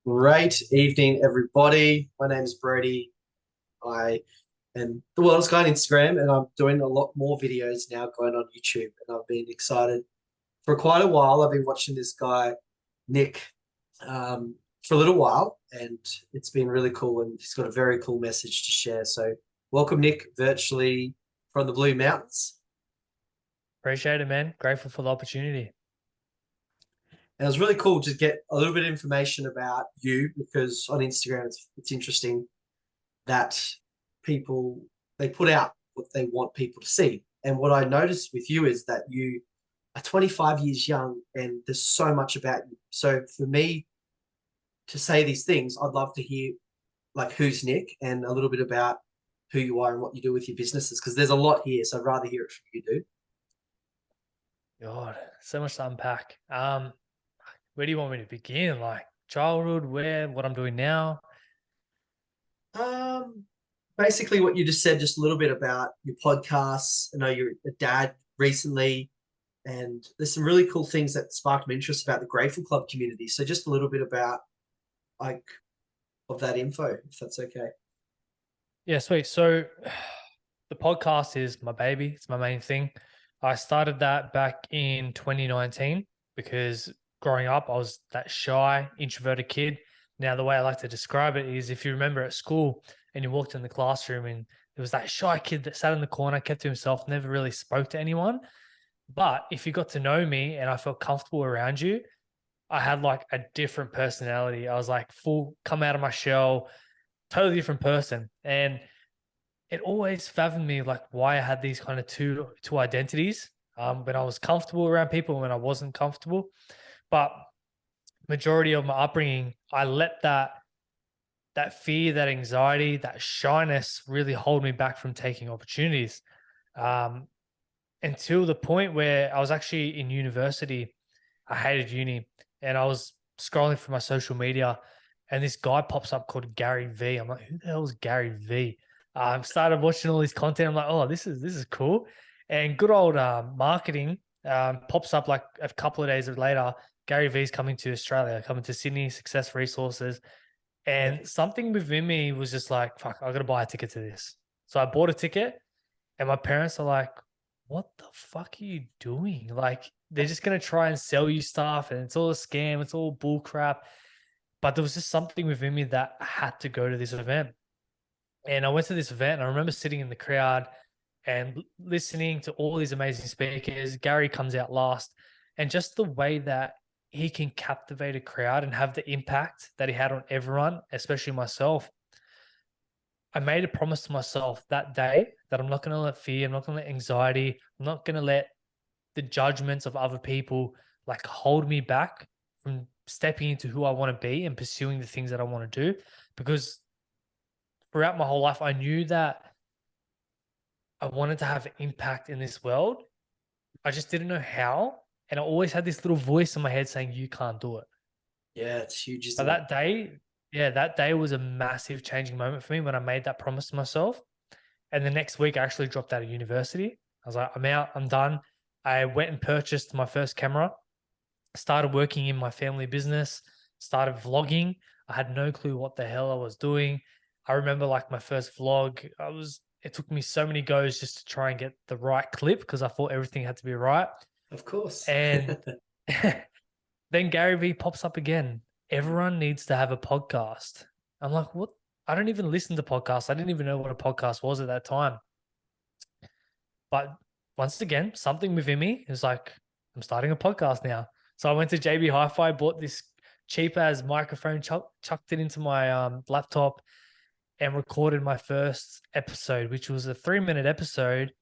Great evening, everybody. My name is Brodie. I am the Wellness Guy on Instagram, and I'm doing a lot more videos now going on YouTube. And I've been excited for quite a while. I've been watching this guy, Nick, for a little while, and it's been really cool. And he's got a very cool message to share. So, welcome, Nick, virtually from the Blue Mountains. Appreciate it, man. Grateful for the opportunity. And it was really cool to get a little bit of information about you because on Instagram, it's interesting that people they put out what they want people to see. And what I noticed with you is that you are 25 years young and there's so much about you. So for me to say these things, I'd love to hear like who's Nick and a little bit about who you are and what you do with your businesses because there's a lot here. So I'd rather hear it from you, dude. God, so much to unpack. Where do you want me to begin? Like childhood, what I'm doing now? Um, Basically what you just said, just a little bit about your podcasts. I know you're a dad recently, and there's some really cool things that sparked my interest about the Grateful Club community. So just a little bit about like of that info, if that's okay. Yeah, sweet. So the podcast is my baby. It's my main thing. I started that back in 2019 because growing up, I was that shy, introverted kid. Now, the way I like to describe it is if you remember at school and you walked in the classroom and there was that shy kid that sat in the corner, kept to himself, never really spoke to anyone. But if you got to know me and I felt comfortable around you, I had like a different personality. I was like full come out of my shell, totally different person. And it always fathomed me like why I had these kind of two identities. When I was comfortable around people and when I wasn't comfortable. But majority of my upbringing, I let that fear, that anxiety, that shyness really hold me back from taking opportunities. Um, until the point where I was actually in university. I hated uni and I was scrolling through my social media and this guy pops up called Gary V. I'm like, who the hell is Gary V? Started watching all his content. I'm like, oh, this is cool. And good old marketing pops up like a couple of days later. Gary V's coming to Australia, coming to Sydney, Success Resources. Yeah. And something within me was just like, fuck, I got to buy a ticket to this. So I bought a ticket and my parents are like, what the fuck are you doing? Like, they're just going to try and sell you stuff and it's all a scam. It's all bull crap. But there was just something within me that I had to go to this event. And I went to this event and I remember sitting in the crowd and listening to all these amazing speakers. Gary comes out last. And just the way that he can captivate a crowd and have the impact that he had on everyone, especially myself, I made a promise to myself that day that I'm not going to let fear, I'm not going to let anxiety, I'm not going to let the judgments of other people like hold me back from stepping into who I want to be and pursuing the things that I want to do. Because throughout my whole life, I knew that I wanted to have impact in this world. I just didn't know how. And I always had this little voice in my head saying, you can't do it. Yeah, it's huge, But isn't it? that day, yeah, that day was a massive changing moment for me when I made that promise to myself. And the next week, I actually dropped out of university. I was like, I'm out, I'm done. I went and purchased my first camera, started working in my family business, started vlogging. I had no clue what the hell I was doing. I remember like my first vlog, it took me so many goes just to try and get the right clip because I thought everything had to be right. Of course. And then Gary Vee pops up again. Everyone needs to have a podcast. I'm like, what? I don't even listen to podcasts. I didn't even know what a podcast was at that time. But once again, something within me is like, I'm starting a podcast now. So I went to JB Hi-Fi, bought this cheap as microphone, chucked it into my laptop, and recorded my first episode, which was a 3-minute episode.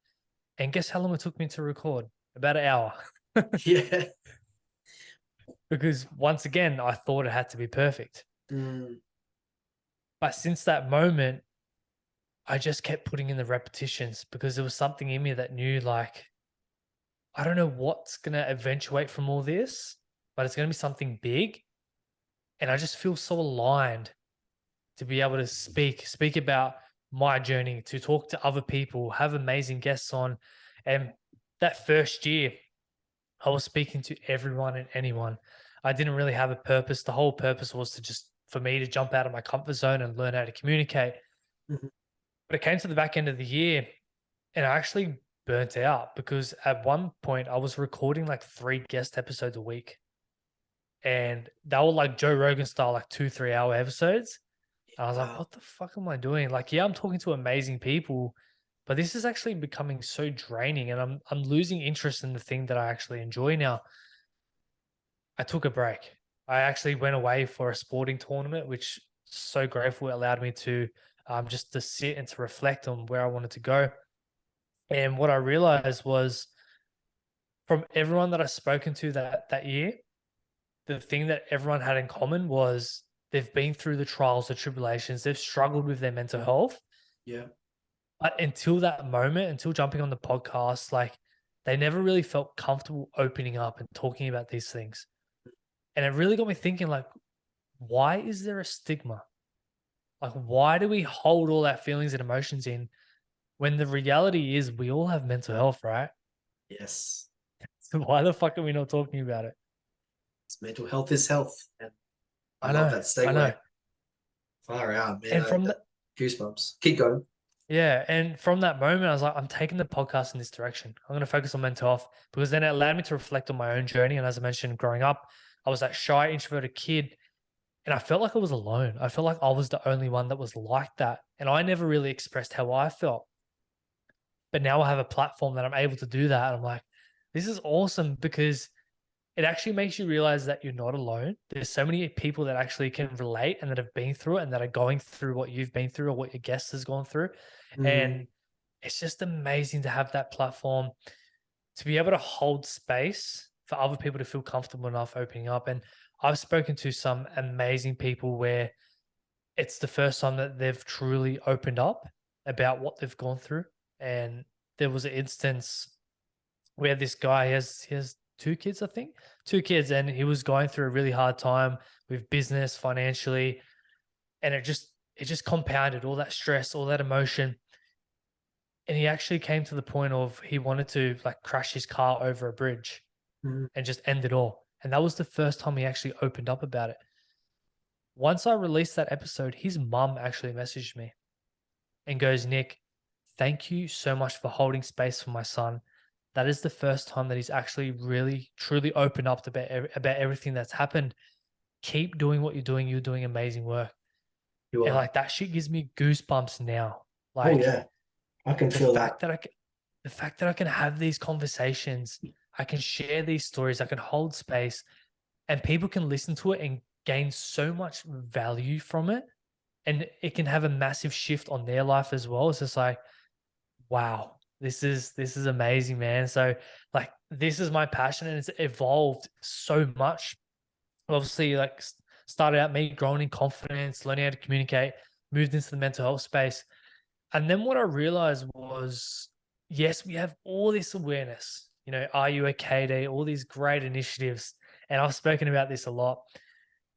And guess how long it took me to record? About an hour. Yeah. Because once again, I thought it had to be perfect. Mm, But since that moment, I just kept putting in the repetitions because there was something in me that knew, like, I don't know what's going to eventuate from all this, but it's going to be something big. And I just feel so aligned to be able to speak about my journey, to talk to other people, have amazing guests on. And that first year, I was speaking to everyone and anyone. I didn't really have a purpose. The whole purpose was to just for me to jump out of my comfort zone and learn how to communicate. Mhm. But it came to the back end of the year and I actually burnt out because at one point I was recording like 3 guest episodes a week. And they were like Joe Rogan style, like 2-3 hour episodes. And I was like, Wow. what the fuck am I doing? Like, yeah, I'm talking to amazing people, but this is actually becoming so draining and I'm losing interest in the thing that I actually enjoy now. I took a break. I actually went away for a sporting tournament, which so grateful it allowed me to just to sit and to reflect on where I wanted to go. And what I realized was from everyone that I've spoken to that year, the thing that everyone had in common was they've been through the trials, the tribulations, they've struggled with their mental health. Yeah. But until that moment, until jumping on the podcast, like they never really felt comfortable opening up and talking about these things. And it really got me thinking, like, why is there a stigma? Like, why do we hold all our feelings and emotions in when the reality is we all have mental health, right? Yes. So why the fuck are we not talking about it? Mental health is health. And I I love know, that I know. segue. Far out, man. And from Goosebumps. Keep going. yeah, and from that moment, I was like, I'm taking the podcast in this direction. I'm going to focus on mental health because then it allowed me to reflect on my own journey. And as I mentioned, growing up, I was that shy, introverted kid, and I felt like I was alone. I felt like I was the only one that was like that, and I never really expressed how I felt. But now I have a platform that I'm able to do that. And I'm like, this is awesome because it actually makes you realize that you're not alone. There's so many people that actually can relate and that have been through it and that are going through what you've been through or what your guest has gone through. Mm, And it's just amazing to have that platform to be able to hold space for other people to feel comfortable enough opening up. And I've spoken to some amazing people where it's the first time that they've truly opened up about what they've gone through. And there was an instance where this guy he has 2 kids, I think, 2 kids, and he was going through a really hard time with business, financially, and it just compounded all that stress, all that emotion. And he actually came to the point of he wanted to like crash his car over a bridge mm, and just end it all. And that was the first time he actually opened up about it. Once I released that episode, his mum actually messaged me and goes, Nick, thank you so much for holding space for my son. That is the first time that he's actually really, truly opened up about everything that's happened. Keep doing what you're doing. You're doing amazing work. you And are. like that shit gives me goosebumps now. Oh Like yeah. I can the feel that. fact that I can, the fact that I can have these conversations, I can share these stories, I can hold space, and people can listen to it and gain so much value from it. And it can have a massive shift on their life as well. It's just like, wow, this is amazing, man. So like this is my passion and it's evolved so much. Obviously, like started out me growing in confidence, learning how to communicate, moved into the mental health space. And then what I realized was, yes, we have all this awareness, Are You Okay Day, all these great initiatives. And I've spoken about this a lot,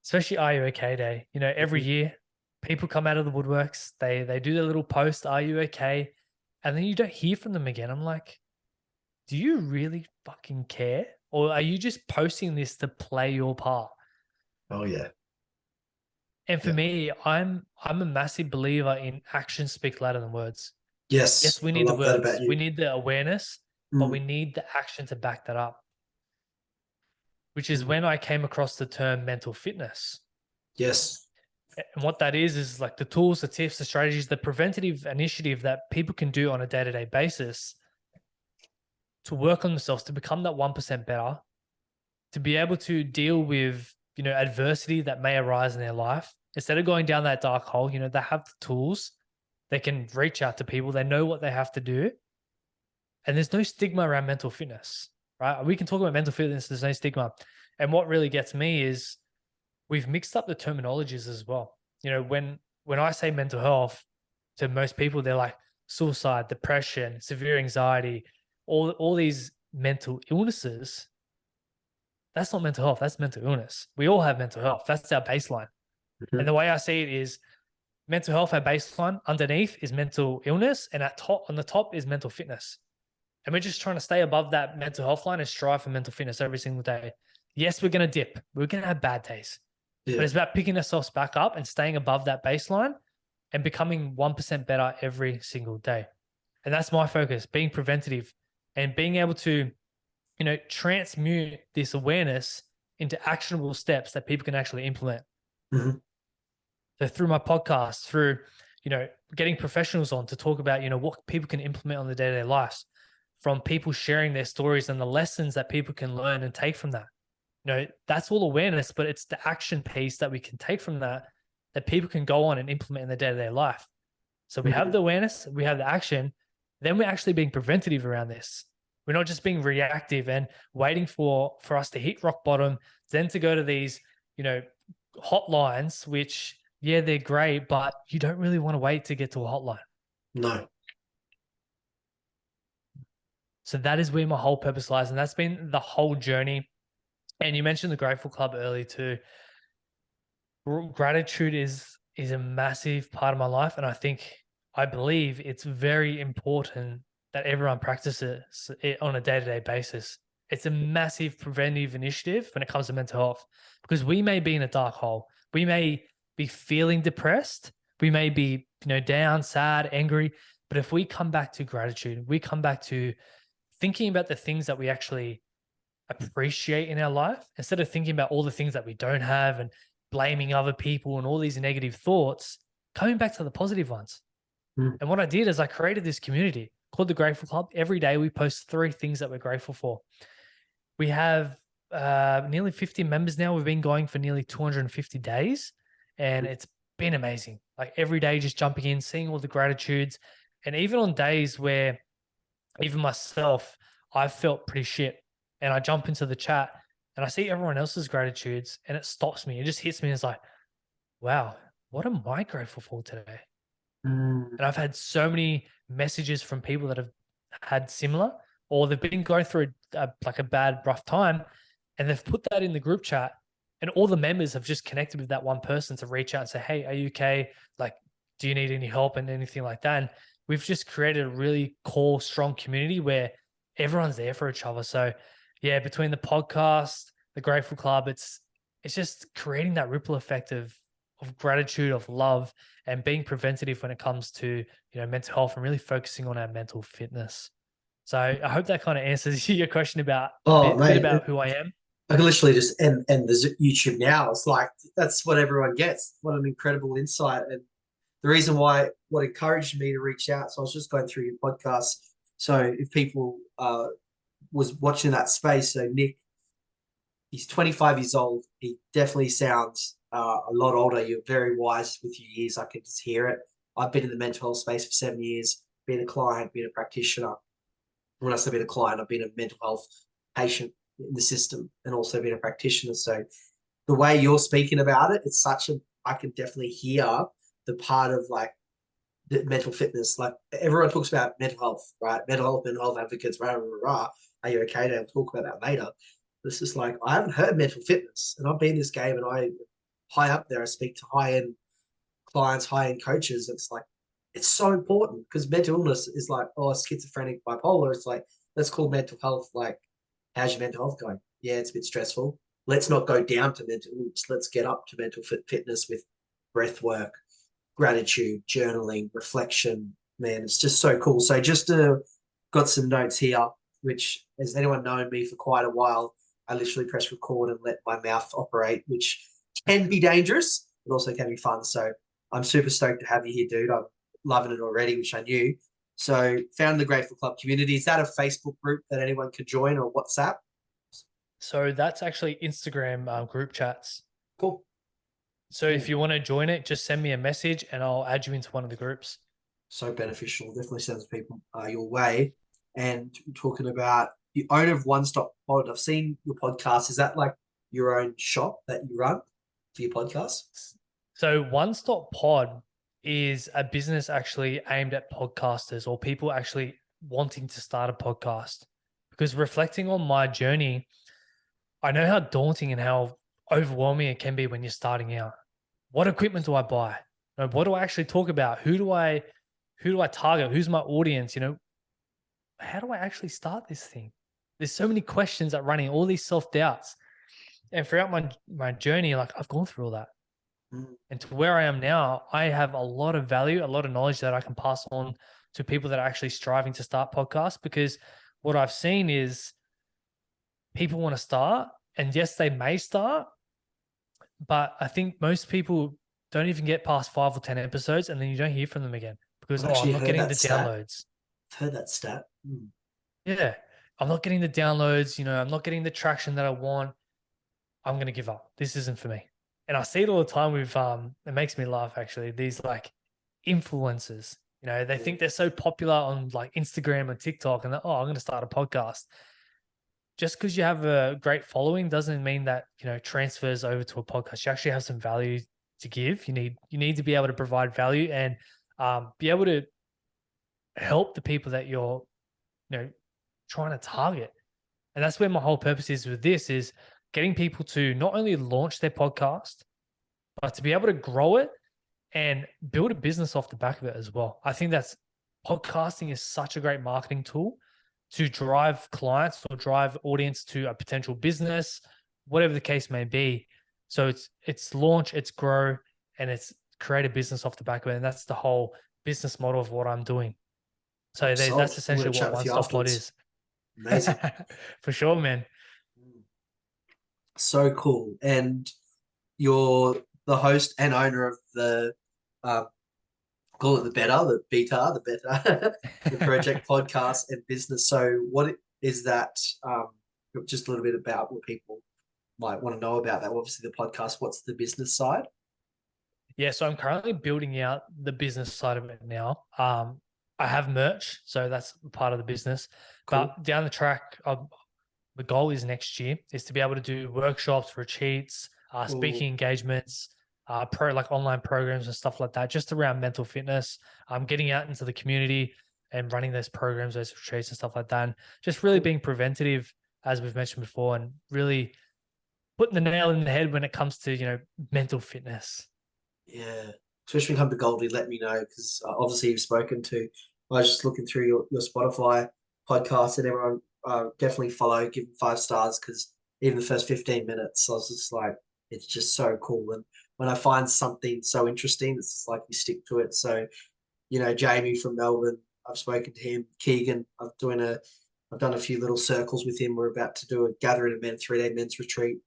especially Are You Okay Day. Every Mhm. year people come out of the woodworks, they do their little post, Are you okay? And then you don't hear from them again. I'm like, do you really fucking care? Or are you just posting this to play your part? Oh yeah. And for Yeah. me, I'm a massive believer in actions speak louder than words. Yes. Yes, we I need the love that about words, we you. need the awareness, but we Mm, need the action to back that up, which is mm, when I came across the term mental fitness. yes. And what that is like the tools, the tips, the strategies, the preventative initiative that people can do on a day-to-day basis to work on themselves, to become that 1% better, to be able to deal with, adversity that may arise in their life. Instead of going down that dark hole, they have the tools. They can reach out to people. They know what they have to do. And there's no stigma around mental fitness, right? We can talk about mental fitness. There's no stigma. And what really gets me is we've mixed up the terminologies as well. When I say mental health to most people, they're like suicide, depression, severe anxiety, all these mental illnesses. That's not mental health. That's mental illness. We all have mental health. That's our baseline. And Mhm. the way I see it is mental health, our baseline, underneath is mental illness, and on the top is mental fitness. And we're just trying to stay above that mental health line and strive for mental fitness every single day. Yes, we're going to dip. We're going to have bad days. But Yeah. it's about picking ourselves back up and staying above that baseline and becoming 1% better every single day. And that's my focus, being preventative and being able to, transmute this awareness into actionable steps that people can actually implement. Mhm. So through my podcast, through, getting professionals on to talk about, what people can implement on the day-to-day lives, from people sharing their stories and the lessons that people can learn and take from that. That's all awareness, but it's the action piece that we can take from that people can go on and implement in their day-to-day life. So we have the awareness, we have the action, then we're actually being preventative around this. We're not just being reactive and waiting for us to hit rock bottom, then to go to these, hotlines, which, yeah, they're great, but you don't really want to wait to get to a hotline. No. So that is where my whole purpose lies. And that's been the whole journey. And you mentioned the Grateful Club earlier too. Gratitude is a massive part of my life. And I believe it's very important that everyone practices it on a day-to-day basis. It's a massive preventive initiative when it comes to mental health, because we may be in a dark hole. We may be feeling depressed. We may be, down, sad, angry. But if we come back to gratitude, we come back to thinking about the things that we actually appreciate in our life, instead of thinking about all the things that we don't have and blaming other people and all these negative thoughts, coming back to the positive ones. And what I did is I created this community called the Grateful Club. Every day we post 3 things that we're grateful for. We have nearly 50 members now. We've been going for nearly 250 days, and it's been amazing. Like every day just jumping in, seeing all the gratitudes. And even on days where even myself, I've felt pretty shit, and I jump into the chat and I see everyone else's gratitudes, and it stops me. It just hits me. It's like, wow, what am I grateful for today? And I've had so many messages from people that have had similar, or they've been going through like a bad, rough time, and they've put that in the group chat, and all the members have just connected with that one person to reach out and say, hey, are you okay? Like, do you need any help and anything like that? And we've just created a really core, strong community where everyone's there for each other. So yeah, between the podcast, the Grateful Club, it's just creating that ripple effect of gratitude, of love, and being preventative when it comes to, mental health, and really focusing on our mental fitness. So I hope that kind of answers your question about Oh, bit mate, about who I am. I can literally just end the YouTube now. It's like that's what everyone gets. What an incredible insight. And the reason why what encouraged me to reach out. So I was just going through your podcast. So if people was watching that space, so Nick, he's 25 years old. He definitely sounds a lot older. You're very wise with your years. I can just hear it. I've been in the mental health space for 7 years, been a client, been a practitioner. When I say been a client, I've been a mental health patient in the system and also been a practitioner. So the way you're speaking about it, it's such a, I can definitely hear the part of like the mental fitness. Like everyone talks about mental health, right? Mental health advocates, rah, rah, rah. Are you okay? I'll talk about that later. This is like, I haven't heard mental fitness, and I've been in this game, and I high up there, I speak to high-end clients, high-end coaches. It's like, it's so important because mental illness is like, oh, schizophrenic, bipolar. It's like, let's call mental health like, how's your mental health going? Yeah, it's a bit stressful. Let's not go down to mental illness. Let's get up to mental fitness with breath work, gratitude, journaling, reflection. Man, it's just so cool. So just got some notes here, which has anyone known me for quite a while, I literally press record and let my mouth operate, which can be dangerous, but also can be fun. So I'm super stoked to have you here, dude. I'm loving it already, which I knew. So found the Grateful Club community. Is that a Facebook group that anyone could join, or WhatsApp? So that's actually Instagram group chats. Cool. So if you want to join it, just send me a message and I'll add you into one of the groups. So beneficial. Definitely sends people your way. And talking about the owner of One Stop Pod, I've seen your podcast. Is that like your own shop that you run for your podcast? So One Stop Pod is a business actually aimed at podcasters or people actually wanting to start a podcast. Because reflecting on my journey, I know how daunting and how overwhelming it can be when you're starting out. What equipment do I buy? What do I actually talk about? Who do I target? Who's my audience? How do I actually start this thing? There's so many questions that running, all these self-doubts. And throughout my journey, like I've gone through all that. Mm. And to where I am now, I have a lot of value, a lot of knowledge that I can pass on to people that are actually striving to start podcasts. Because what I've seen is people want to start, and yes, they may start, but I think most people don't even get past 5 or 10 episodes, and then you don't hear from them again because, I've oh, I'm actually not heard getting that the stat. downloads. I've heard that stat. Mm. Yeah, I'm not getting the downloads. I'm not getting the traction that I want. I'm going to give up. This isn't for me. And I see it all the time with, it makes me laugh actually. These like influencers, they Mm. think they're so popular on like Instagram and TikTok and oh, I'm going to start a podcast. Just because you have a great following doesn't mean that, transfers over to a podcast. You actually have some value to give. You need to be able to provide value and be able to help the people that you're, trying to target. And that's where my whole purpose is with this is getting people to not only launch their podcast, but to be able to grow it and build a business off the back of it as well. I think that's podcasting is such a great marketing tool to drive clients or drive audience to a potential business, whatever the case may be. So it's launch, it's grow, and it's create a business off the back of it. And that's the whole business model of what I'm doing. So Sold. that's I'm going essentially to what chat with One you Stop Pod afterwards. is. Amazing. For sure, man. Mm. So cool. And you're the host and owner of the uh, call it the better, the project podcast and business. So what is that? Just a little bit about what people might want to know about that. Obviously, the podcast. What's the business side? Yeah, so I'm currently building out the business side of it now. I have merch, so that's part of the business. Cool. But down the track, the goal is next year is to be able to do workshops, retreats, Ooh, speaking engagements, like online programs and stuff like that, just around mental fitness. Getting out into the community and running those programs, those retreats and stuff like that, and just really cool. being preventative, as we've mentioned before, and really putting the nail in the head when it comes to mental fitness. Yeah. Especially when you come to Goldie, let me know because obviously you've spoken to. I was just looking through your Spotify podcast and everyone definitely follow, give them 5 stars because even the first 15 minutes, I was just like, it's just so cool. And when I find something so interesting, it's just like you stick to it. So, Jamie from Melbourne, I've spoken to him. Keegan, I've done a few little circles with him. We're about to do a gathering of men, 3-day men's retreat.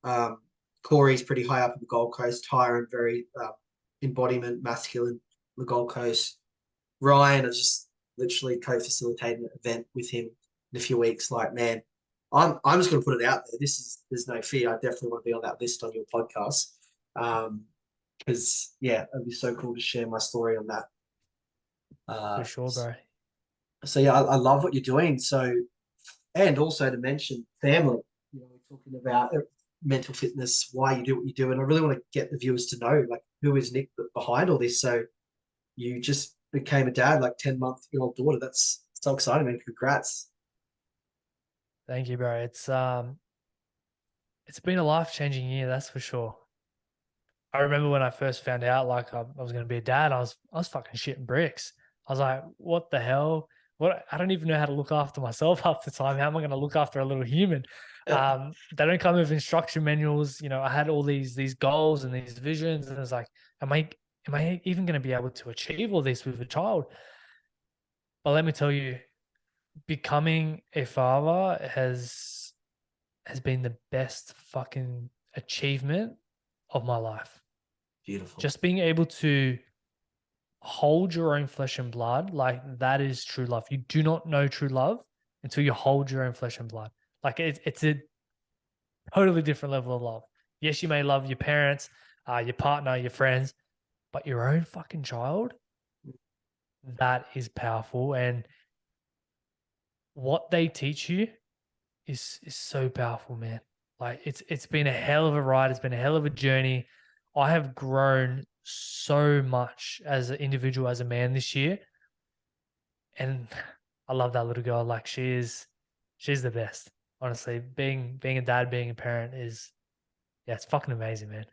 Um, Corey's pretty high up in the Gold Coast. Tyron, very embodiment masculine on the Gold Coast. Ryan, I just literally co-facilitated an event with him in a few weeks. Like, man, I'm just going to put it out there. There's no fear. I definitely want to be on that list on your podcast. Because yeah, it'd be so cool to share my story on that. For sure, bro. So yeah, I love what you're doing. So, and also to mention family. We're talking about mental fitness, why you do what you do, and I really want to get the viewers to know, like, who is Nick behind all this. So you just became a dad, like 10-month-old daughter. That's so exciting, man. Congrats. Thank you, bro. It's been a life-changing year, that's for sure. I remember when I first found out like I was going to be a dad, I was fucking shitting bricks. I was like, what the hell? What I don't even know how to look after myself half the time. How am I going to look after a little human? They don't come with instruction manuals. I had all these goals and these visions, and it's like, am I even going to be able to achieve all this with a child? But let me tell you, becoming a father has been the best fucking achievement of my life. Beautiful. Just being able to hold your own flesh and blood, like that is true love. You do not know true love until you hold your own flesh and blood. Like it's a totally different level of love. Yes, you may love your parents, your partner, your friends, but your own fucking child, that is powerful. And what they teach you is so powerful, man. Like it's been a hell of a ride. It's been a hell of a journey. I have grown so much as an individual, as a man this year. And I love that little girl. Like she's the best. Honestly, being a dad, being a parent is, yeah, it's fucking amazing, man.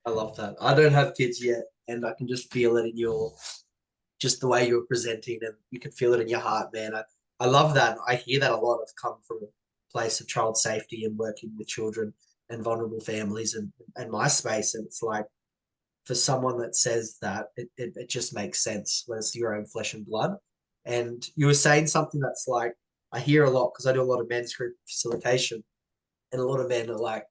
I love that. I don't have kids yet, and I can just feel it in just the way you're presenting, and you can feel it in your heart, man. I love that. I hear that a lot. I've come from a place of child safety and working with children, and vulnerable families and my space. And it's like, for someone that says that, it just makes sense when it's your own flesh and blood. And you were saying something that's like, I hear a lot because I do a lot of men's group facilitation, and a lot of men are like,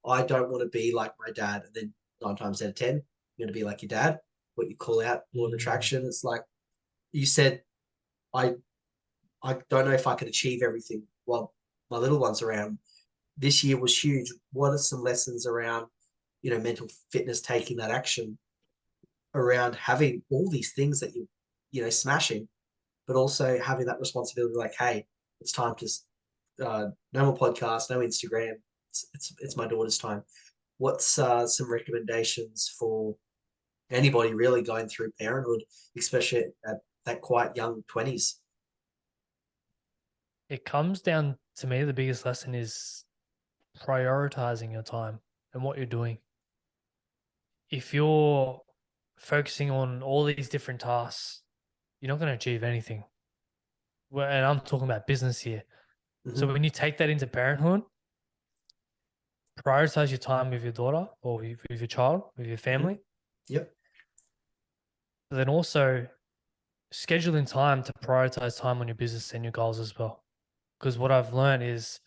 I don't want to be like my dad. And then 9 times out of 10, you're going to be like your dad, what you call out law of attraction. It's like you said, I I don't know if I can achieve everything while my little one's around. This year was huge. What are some lessons around, mental fitness, taking that action around having all these things that smashing, but also having that responsibility, like, hey, it's time to no more podcast, no Instagram. It's my daughter's time. What's some recommendations for anybody really going through parenthood, especially at that quite young 20s? It comes down to me, the biggest lesson is prioritizing your time and what you're doing. If you're focusing on all these different tasks, you're not going to achieve anything. And I'm talking about business here. So when you take that into parenthood, prioritize your time with your daughter or with your child, with your family. Yep. But then also schedule in time to prioritize time on your business and your goals as well. Because what I've learned is,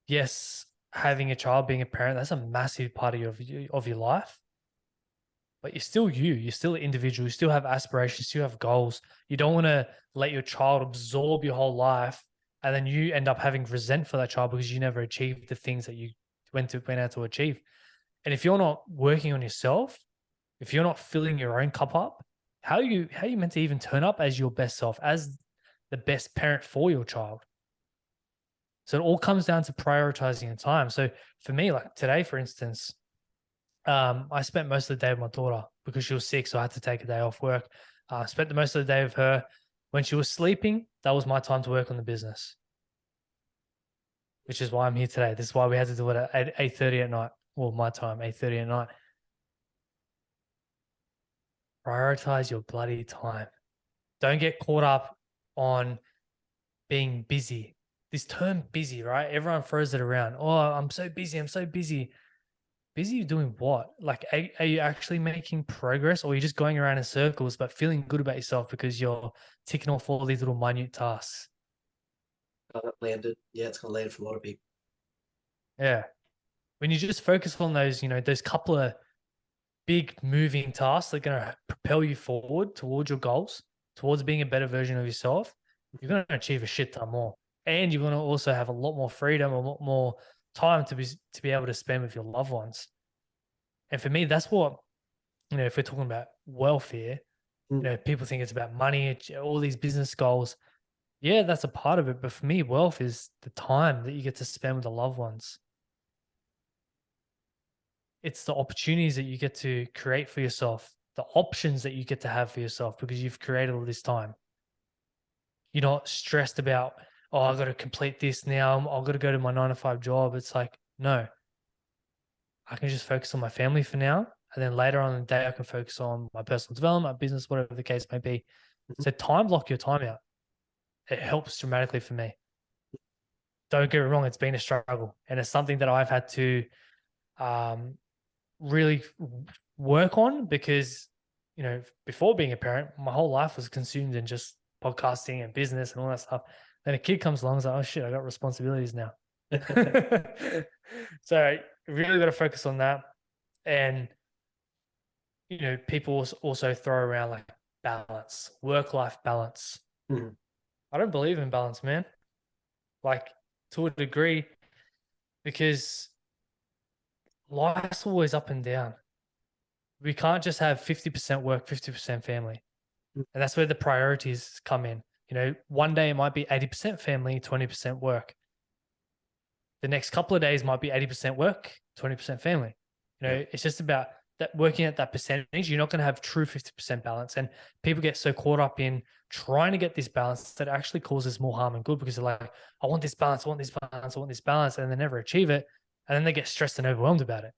yes, having a child, being a parent, that's a massive part of your life. But you're still you. You're still an individual. You still have aspirations. You still have goals. You don't want to let your child absorb your whole life, and then you end up having resent for that child because you never achieved the things that you went out to achieve. And if you're not working on yourself, if you're not filling your own cup up, how are you meant to even turn up as your best self, as the best parent for your child? So it all comes down to prioritizing your time. So for me, like today, for instance, I spent most of the day with my daughter because she was sick, so I had to take a day off work. Spent the most of the day with her. When she was sleeping, that was my time to work on the business, which is why I'm here today. This is why we had to do it at 8:30 at night. Well, my time, 8:30 at night. Prioritize your bloody time. Don't get caught up on being busy. This term busy, right? Everyone throws it around. Oh, I'm so busy. I'm so busy. Busy doing what? Like, are you actually making progress, or are you just going around in circles but feeling good about yourself because you're ticking off all these little minute tasks? Oh, that landed. Yeah, it's going to land for a lot of people. Yeah. When you just focus on those, those couple of big moving tasks that are going to propel you forward towards your goals, towards being a better version of yourself, you're going to achieve a shit ton more. And you're going to also have a lot more freedom, a lot more time to be able to spend with your loved ones. And for me, that's what, if we're talking about wealth here, people think it's about money, all these business goals. Yeah, that's a part of it. But for me, wealth is the time that you get to spend with the loved ones. It's the opportunities that you get to create for yourself, the options that you get to have for yourself because you've created all this time. You're not stressed about, oh, I've got to complete this now. I've got to go to my 9 to 5 job. It's like, no, I can just focus on my family for now. And then later on in the day, I can focus on my personal development, my business, whatever the case may be. So time block your time out. It helps dramatically for me. Don't get me wrong, it's been a struggle. And it's something that I've had to really work on because, before being a parent, my whole life was consumed in just podcasting and business and all that stuff. Then a kid comes along and is like, oh shit, I got responsibilities now. So really got to focus on that. And, people also throw around like balance, work-life balance. I don't believe in balance, man. Like, to a degree, because life's always up and down. We can't just have 50% work, 50% family. And that's where the priorities come in. One day it might be 80% family, 20% work. The next couple of days might be 80% work, 20% family. It's just about that, working at that percentage. You're not going to have true 50% balance. And people get so caught up in trying to get this balance that actually causes more harm than good because they're like, I want this balance, I want this balance, I want this balance. And they never achieve it. And then they get stressed and overwhelmed about it.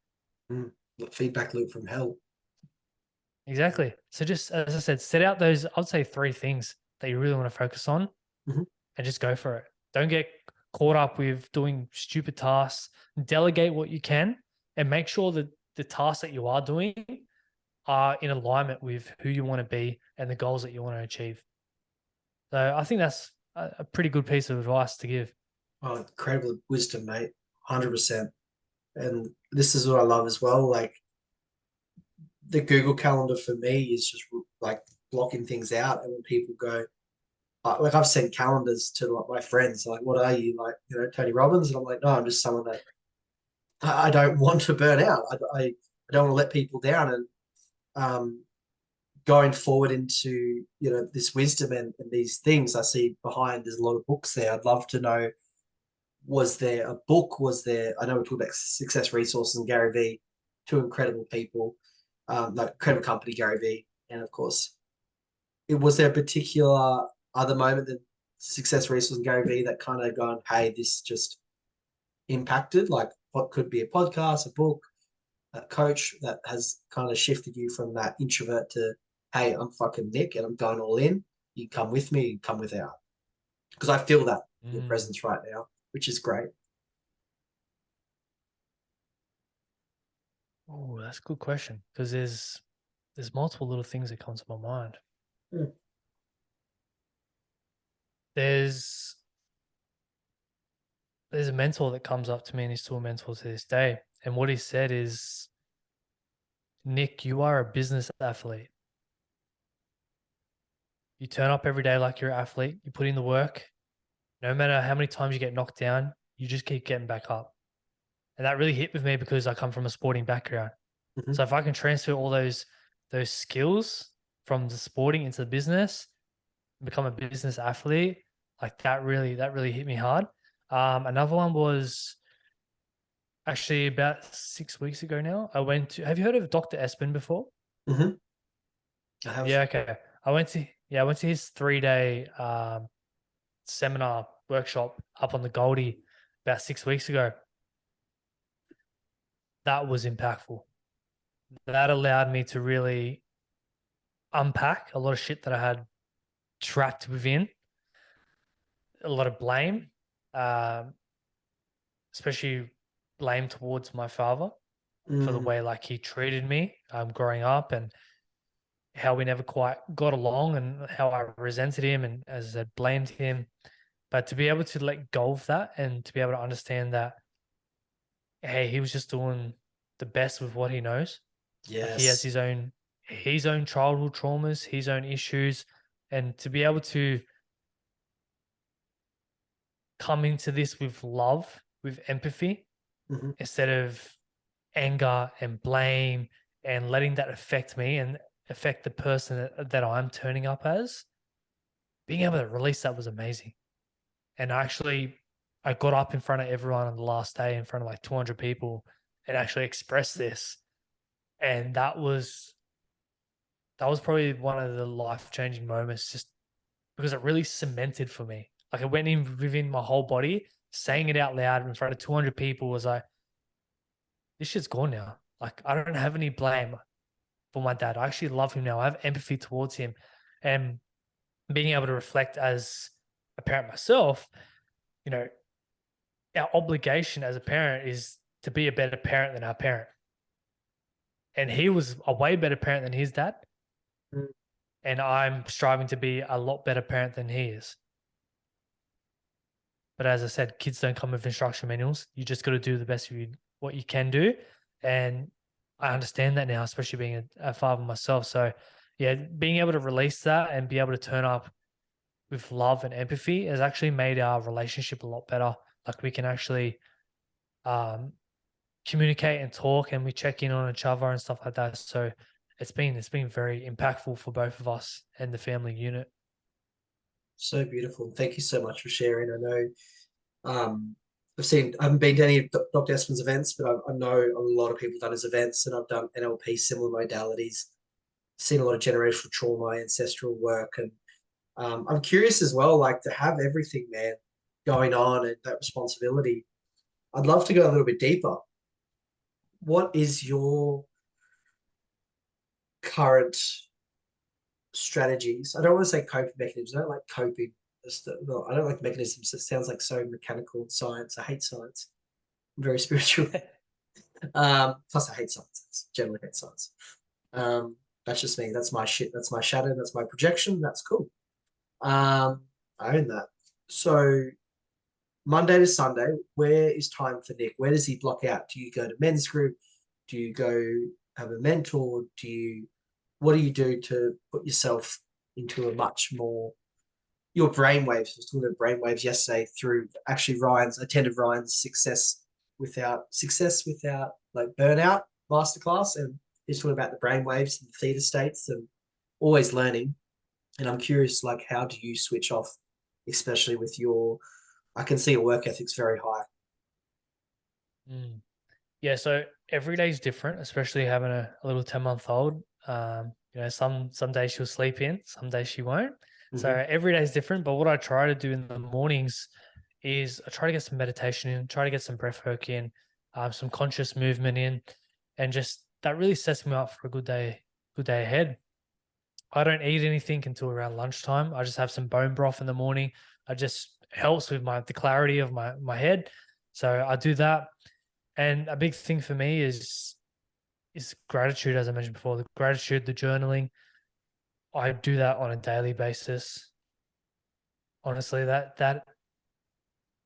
The feedback loop from hell. Exactly. So just, as I said, set out those, I'd say 3 things that you really want to focus on and just go for it. Don't get caught up with doing stupid tasks. Delegate what you can and make sure that the tasks that you are doing are in alignment with who you want to be and the goals that you want to achieve. So I think that's a pretty good piece of advice to give. Oh, incredible wisdom, mate. 100%. And this is what I love as well. Like the Google Calendar for me is just like blocking things out. And when people go, like I've sent calendars to like my friends, like, what are you, like, Tony Robbins? And I'm like, no, I'm just someone that I don't want to burn out. I don't want to let people down. And going forward into, this wisdom and these things I see behind, there's a lot of books there. I'd love to know, was there a book? Was there, I know we talked about Success Resources and Gary Vee, two incredible people, incredible company, Gary Vee. And of course, was there a particular other moment that Success Resources and Gary Vee that kind of gone, hey, this just impacted, like what could be a podcast, a book, a coach that has kind of shifted you from that introvert to, hey, I'm fucking Nick and I'm going all in. You come with me, you come without. Because I feel that your presence right now, which is great. Oh, that's a good question, because there's multiple little things that come to my mind. There's a mentor that comes up to me, and he's still a mentor to this day. And what he said is, Nick, you are a business athlete. You turn up every day like you're an athlete. You put in the work. No matter how many times you get knocked down, you just keep getting back up. And that really hit with me because I come from a sporting background. Mm-hmm. So if I can transfer all those skills from the sporting into the business, become a business athlete, like that really hit me hard. Another one was actually about 6 weeks ago now. I went to, have you heard of Dr. Espen before? Mm-hmm. I have. Yeah, okay. I went to his 3-day seminar workshop up on the Goldie about 6 weeks ago. That was impactful. That allowed me to really unpack a lot of shit that I had trapped within, a lot of blame, especially blame towards my father for the way like he treated me growing up, and how we never quite got along, and how I resented him and, as I said, blamed him. But to be able to let go of that and to be able to understand that, hey, he was just doing the best with what he knows. Like he has Yes. his own childhood traumas, his own issues, and to be able to come into this with love, with empathy, Mm-hmm. instead of anger and blame, and letting that affect me and affect the person that I'm turning up as. Being able to release that was amazing. And I got up in front of everyone on the last day in front of like 200 people and actually expressed this. And that was probably one of the life-changing moments, just because it really cemented for me. Like it went in within my whole body. Saying it out loud in front of 200 people was like, this shit's gone now. Like I don't have any blame for my dad. I actually love him now. I have empathy towards him. And being able to reflect as a parent myself, you know, our obligation as a parent is to be a better parent than our parent. And he was a way better parent than his dad. And I'm striving to be a lot better parent than he is. But as I said, kids don't come with instruction manuals. You just got to do the best of what you can do. And I understand that now, especially being a father myself. So yeah, being able to release that and be able to turn up with love and empathy has actually made our relationship a lot better. Like we can actually communicate and talk, and we check in on each other and stuff like that. So it's been very impactful for both of us and the family unit. So beautiful. Thank you so much for sharing. I know I haven't been to any of Dr. Espen's events, but I know a lot of people have done his events, and I've done NLP, similar modalities, seen a lot of generational trauma, ancestral work. And I'm curious as well, like to have everything, man, going on and that responsibility. I'd love to go a little bit deeper. What is your current strategies? I don't want to say coping mechanisms. I don't like coping. No, I don't like mechanisms. It sounds like so mechanical and science. I hate science. I'm very spiritual. Plus, I hate science. I generally hate science. That's just me. That's my shit. That's my shadow. That's my projection. That's cool. I own that. So Monday to Sunday, where is time for Nick? Where does he block out? Do you go to men's group? Do you go have a mentor? What do you do to put yourself into a much more, your brainwaves? I was talking about brainwaves yesterday through actually attended Ryan's success without like burnout masterclass. And he's talking about the brainwaves and the theta states and always learning. And I'm curious, like, how do you switch off, especially with I can see your work ethic's very high. Mm. Yeah, so every day is different, especially having a little 10-month-old. Some days she'll sleep in, some days she won't. So Mm-hmm. every day is different. But what I try to do in the mornings is I try to get some meditation in, try to get some breath work in, some conscious movement in, and just that really sets me up for a good day ahead. I don't eat anything until around lunchtime. I just have some bone broth in the morning. It just helps with the clarity of my head. So I do that. And a big thing for me is gratitude, as I mentioned before, the gratitude, the journaling. I do that on a daily basis. Honestly, that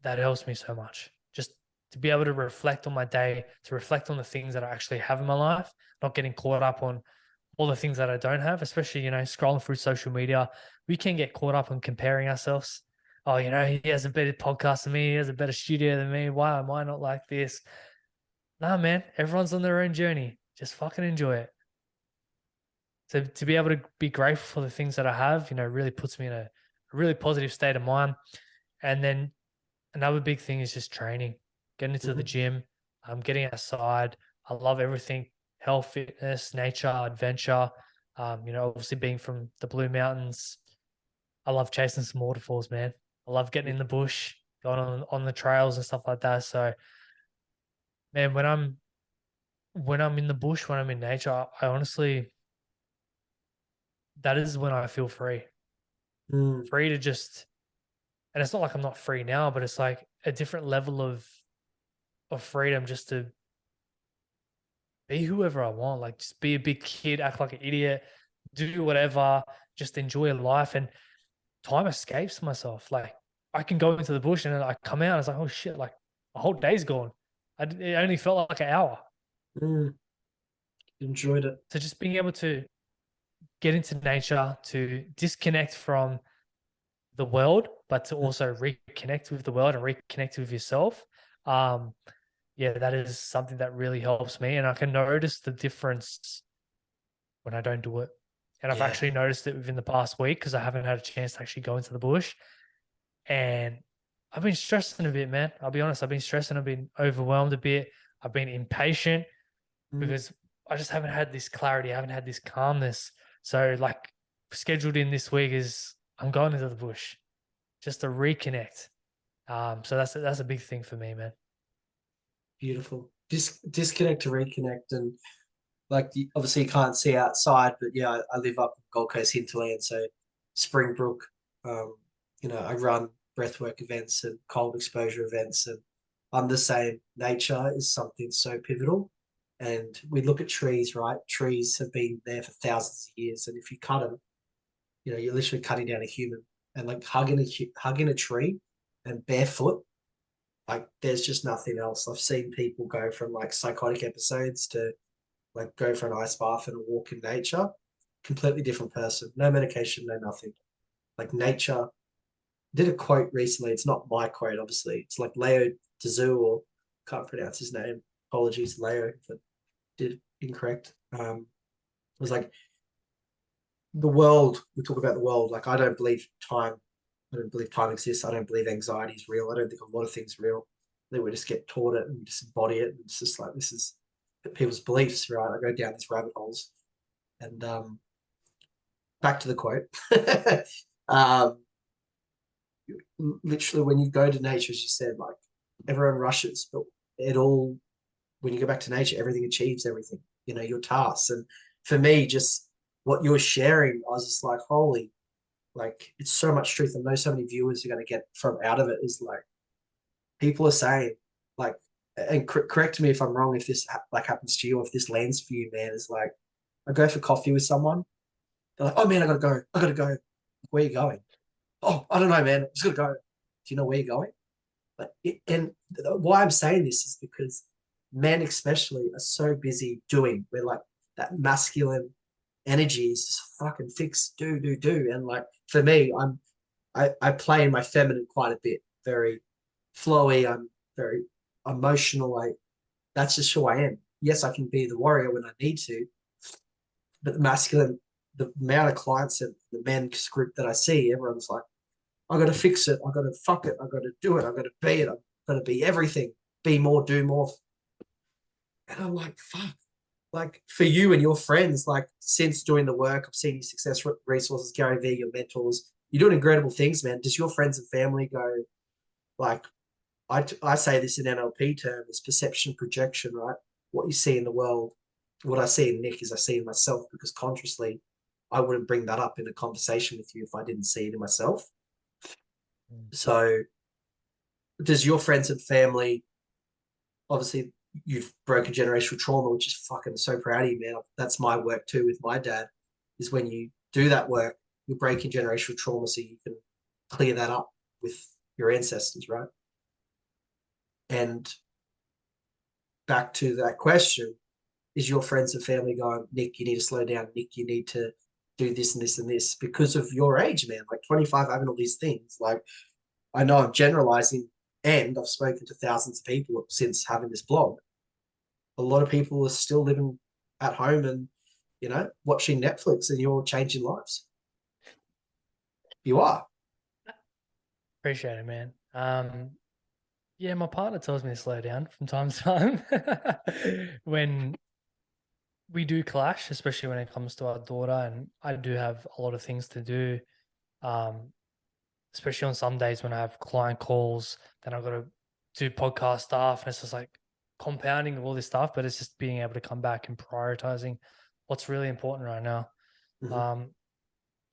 helps me so much. Just to be able to reflect on my day, to reflect on the things that I actually have in my life, not getting caught up on all the things that I don't have, especially, scrolling through social media. We can get caught up on comparing ourselves. Oh, he has a better podcast than me, he has a better studio than me. Why am I not like this? Nah, man, everyone's on their own journey. Just fucking enjoy it. So to be able to be grateful for the things that I have, really puts me in a really positive state of mind. And then another big thing is just training, getting into the Mm-hmm. gym, getting outside. I love everything: health, fitness, nature, adventure. Obviously being from the Blue Mountains, I love chasing some waterfalls, man. I love getting in the bush, going on the trails and stuff like that. So, man, when I'm in the bush, when I'm in nature, I honestly, that is when I feel free. Mm, Free to just, and it's not like I'm not free now, but it's like a different level of freedom just to be whoever I want. Like, just be a big kid, act like an idiot, do whatever, just enjoy life. And time escapes myself. Like, I can go into the bush and then I come out and it's like, oh shit, like a whole day's gone. It only felt like an hour. mm, enjoyed it. So just being able to get into nature, to disconnect from the world, but to also reconnect with the world and reconnect with yourself. Um, yeah, that is something that really helps me. And I can notice the difference when I don't do it. And I've Yeah. actually noticed it within the past week because I haven't had a chance to actually go into the bush. And I've been stressing a bit, man. I'll be honest. I've been stressing. I've been overwhelmed a bit. I've been impatient Mm, because I just haven't had this clarity. I haven't had this calmness. So, like, scheduled in this week is I'm going into the bush just to reconnect. So that's a big thing for me, man. beautiful. Disconnect to reconnect, and like obviously you can't see outside, but yeah, I live up in Gold Coast hinterland, so Springbrook. Um, I run breathwork events and cold exposure events, and I'm the same. Nature is something so pivotal, and we look at trees, right? Trees have been there for thousands of years, and if you cut them, you're literally cutting down a human, and like hugging a tree and barefoot, like there's just nothing else. I've seen people go from like psychotic episodes to like go for an ice bath and a walk in nature. Completely different person. No medication, no nothing. Like nature. Did a quote recently. It's not my quote, obviously. It's like Leo Tzu, or can't pronounce his name. Apologies, Leo, if I did incorrect. It was like the world. We talk about the world. Like I don't believe time. I don't believe time exists. I don't believe anxiety is real. I don't think a lot of things are real. I think we just get taught it and we just embody it. And it's just like this is people's beliefs, right? I go down these rabbit holes. And back to the quote. um, Literally, when you go to nature, as you said, like everyone rushes, but it all, when you go back to nature, everything achieves everything, your tasks. And for me, just what you're sharing, I was just like, holy, like it's so much truth. I know so many viewers are going to get from out of it is like people are saying like, and correct me if I'm wrong, if this like happens to you, or if this lands for you, man, is like I go for coffee with someone, they're like, oh man, I gotta go. Where are you going? Oh, I don't know, man. I just gotta go. Do you know where you're going? And why I'm saying this is because men especially are so busy doing. We're like that masculine energy is just fucking fix, do. And like for me, I play in my feminine quite a bit, very flowy. I'm very emotional. That's just who I am. Yes, I can be the warrior when I need to, but the masculine, the amount of clients and the men's group that I see, everyone's like, I got to fix it. I got to fuck it. I got to do it. I got to be it. I got to be everything. Be more, do more. And I'm like, fuck. Like for you and your friends, like since doing the work, I've seen your success resources, Gary V, your mentors. You're doing incredible things, man. Does your friends and family go like? I say this in NLP terms, is perception projection, right? What you see in the world, what I see in Nick is I see in myself because consciously, I wouldn't bring that up in a conversation with you if I didn't see it in myself. So does your friends and family, obviously you've broken generational trauma, which is fucking so proud of you, man. That's my work too with my dad, is when you do that work, you're breaking generational trauma so you can clear that up with your ancestors, right? And back to that question, is your friends and family going, Nick, you need to slow down. Nick, you need to do this and this and this because of your age, man, like 25, having all these things. Like I know I'm generalizing, and I've spoken to thousands of people since having this blog. A lot of people are still living at home and, watching Netflix, and you're changing lives. You are. Appreciate it, man. Yeah, my partner tells me to slow down from time to time when we do clash, especially when it comes to our daughter, and I do have a lot of things to do. Um, Especially on some days when I have client calls, then I've got to do podcast stuff, and it's just like compounding all this stuff, but it's just being able to come back and prioritizing what's really important right now. Mm-hmm. Um,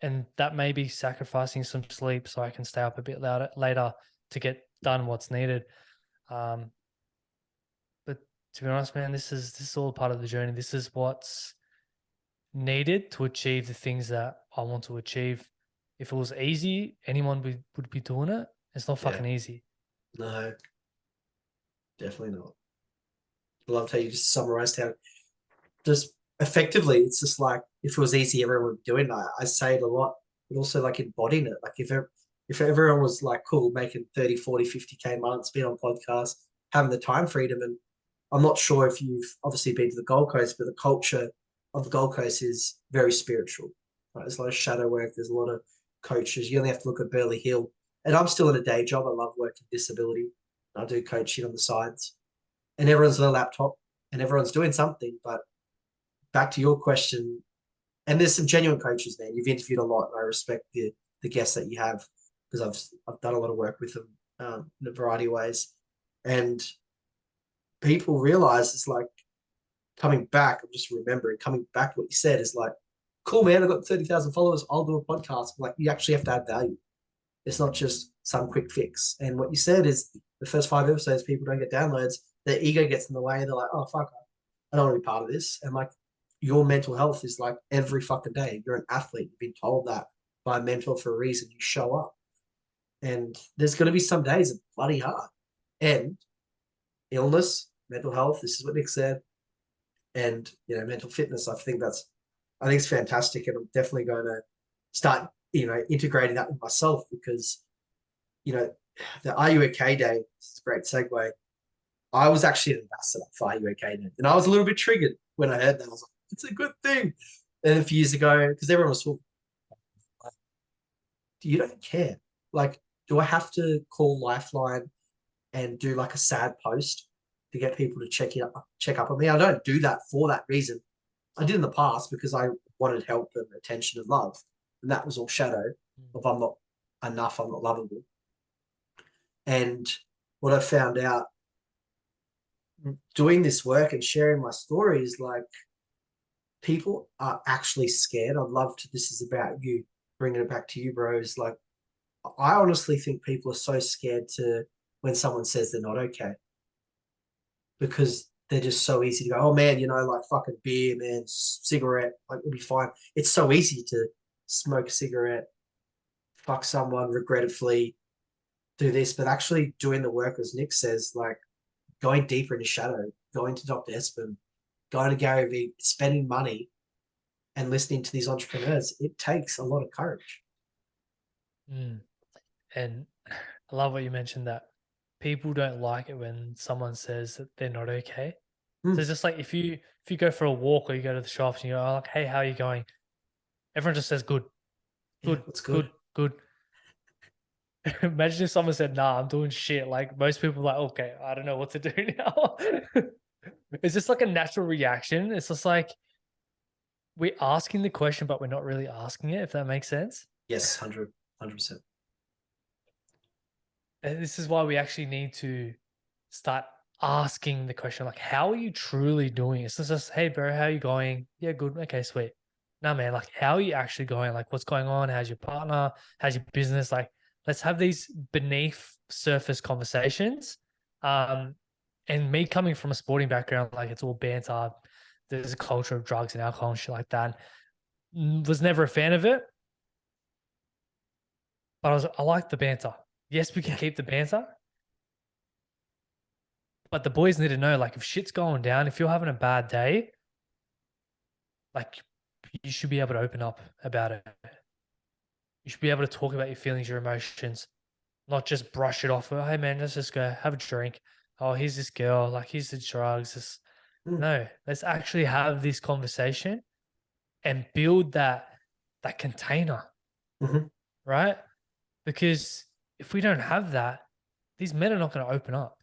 and that may be sacrificing some sleep so I can stay up a bit later to get done what's needed. Um, but to be honest, man, this is all part of the journey. This is what's needed to achieve the things that I want to achieve. If it was easy, anyone would be doing it. It's not Yeah. fucking easy. No, definitely not. I loved how you just summarized how just effectively it's just like if it was easy, everyone would be doing that. I say it a lot, but also like embodying it. Like if everyone was like cool, making 30, 40, 50K months, being on podcasts, having the time freedom. And I'm not sure if you've obviously been to the Gold Coast, but the culture of the Gold Coast is very spiritual. Right? There's a lot of shadow work. There's a lot of coaches. You only have to look at Burley Hill. And I'm still in a day job. I love working disability. I do coaching on the sides. And everyone's on a laptop and everyone's doing something. But back to your question, and there's some genuine coaches, man. You've interviewed a lot, and I respect the guests that you have because I've done a lot of work with them in a variety of ways. And people realize it's like coming back. I'm just remembering coming back. What you said is like, cool, man. I've got 30,000 followers. I'll do a podcast. Like, you actually have to add value. It's not just some quick fix. And what you said is the first 5 episodes, people don't get downloads. Their ego gets in the way. They're like, oh, fuck, I don't want to be part of this. And like, your mental health is like every fucking day. You're an athlete. You've been told that by a mentor for a reason. You show up. And there's going to be some days that are bloody hard. And illness, mental health, this is what Nick said, and mental fitness. I think it's fantastic, and I'm definitely going to start integrating that with myself because the Are You Okay Day, this is a great segue. I was actually an ambassador for Are You Okay Day, and I was a little bit triggered when I heard that. I was like, it's a good thing. And a few years ago, because everyone was talking, you don't care. Like, do I have to call Lifeline and do like a sad post to get people to check up on me? I don't do that for that reason. I did in the past because I wanted help and attention and love, and that was all shadow of I'm not enough, I'm not lovable. And what I found out doing this work and sharing my stories, like people are actually scared. I'd love to. This is about you. bringing it back to you, bro, is like, I honestly think people are so scared to when someone says they're not okay, because they're just so easy to go, oh man, like fucking beer, man, cigarette, like it'll be fine. It's so easy to smoke a cigarette, fuck someone regretfully, do this, but actually doing the work, as Nick says, like going deeper into shadow, going to Dr. Espen, going to Gary Vee, spending money and listening to these entrepreneurs, it takes a lot of courage. Mm. And I love what you mentioned, that people don't like it when someone says that they're not okay. So Mm, it's just like if you go for a walk or you go to the shops and you're like, hey, how are you going? Everyone just says good, yeah, good, what's good? good, good. Imagine if someone said, nah, I'm doing shit. Like most people are like, okay, I don't know what to do now. It's just like a natural reaction. It's just like we're asking the question, but we're not really asking it, if that makes sense. Yes, 100%. And this is why we actually need to start asking the question, like, how are you truly doing? It's not just, hey, bro, how are you going? Yeah, good. Okay, sweet. No, man, like, how are you actually going? Like, what's going on? How's your partner? How's your business? Like, let's have these beneath surface conversations. Um, and me coming from a sporting background, like, it's all banter. There's a culture of drugs and alcohol and shit like that. Was never a fan of it, but I like the banter. Yes, we can Yeah. keep the banter, but the boys need to know, like, if shit's going down, if you're having a bad day, like, you should be able to open up about it. You should be able to talk about your feelings, your emotions, not just brush it off. Oh, hey man, let's just go have a drink. Oh, here's this girl. Like, here's the drugs. Mm, No, let's actually have this conversation and build that container, mm-hmm. right? Because if we don't have that, these men are not going to open up.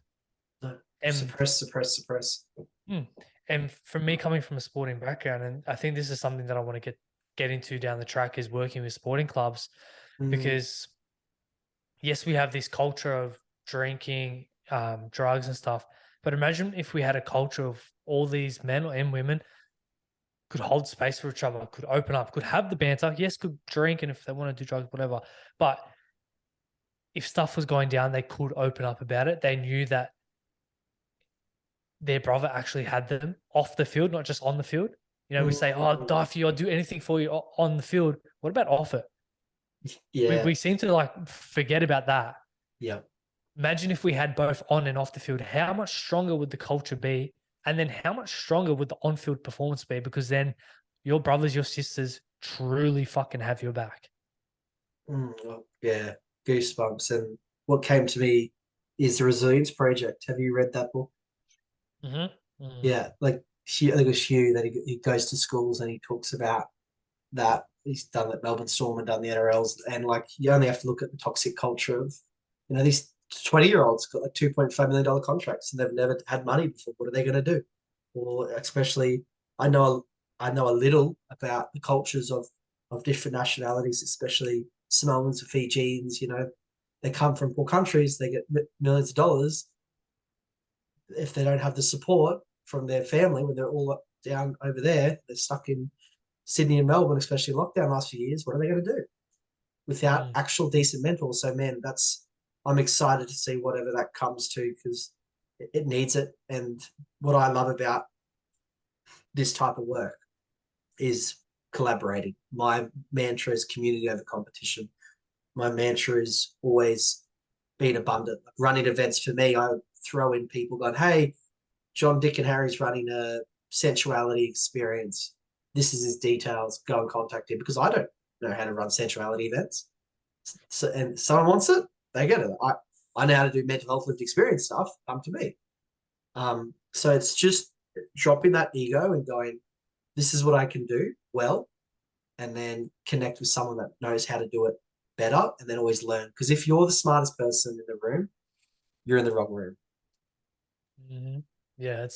No. And Suppress. Mm. And for me, coming from a sporting background, and I think this is something that I want to get into down the track, is working with sporting clubs, Mm, because yes, we have this culture of drinking, drugs and stuff. But imagine if we had a culture of all these men and women could hold space for each other, could open up, could have the banter. Yes, could drink, and if they want to do drugs, whatever. But if stuff was going down, they could open up about it. They knew that their brother actually had them off the field, not just on the field. You know, we say, "Oh, I'll die mm, for you. I'll do anything for you on the field." What about off it? yeah. We seem to like forget about that. Yeah. Imagine if we had both on and off the field. How much stronger would the culture be? And then how much stronger would the on-field performance be? Because then your brothers, your sisters truly fucking have your back. Well, yeah. Goosebumps. And what came to me is the Resilience Project. Have you read that book? Mm-hmm. Mm-hmm. Yeah. Like, I think it was Hugh that he goes to schools and he talks about that. He's done that Melbourne Storm and done the NRLs. And like, you only have to look at the toxic culture of, these 20-year-olds got like $2.5 million contracts and they've never had money before. What are they going to do? Or especially, I know I know a little about the cultures of different nationalities, especially Samoans or Fijians. They come from poor countries, they get millions of dollars. If they don't have the support from their family when they're all down over there, they're stuck in Sydney and Melbourne, especially in lockdown last few years. What are they going to do without Mm. actual decent mentors? So, man, I'm excited to see whatever that comes to, because it needs it. And what I love about this type of work is collaborating. My mantra is community over competition. My mantra is always being abundant. Like running events for me, I throw in people going, hey, John, Dick, and Harry's running a sensuality experience. This is his details. Go and contact him, because I don't know how to run sensuality events. So, and someone wants it, they get it. I know how to do mental health lived experience stuff. Come to me. So it's just dropping that ego and going, this is what I can do well, and then connect with someone that knows how to do it better, and then always learn. Because if you're the smartest person in the room, you're in the wrong room. Mm-hmm. Yeah,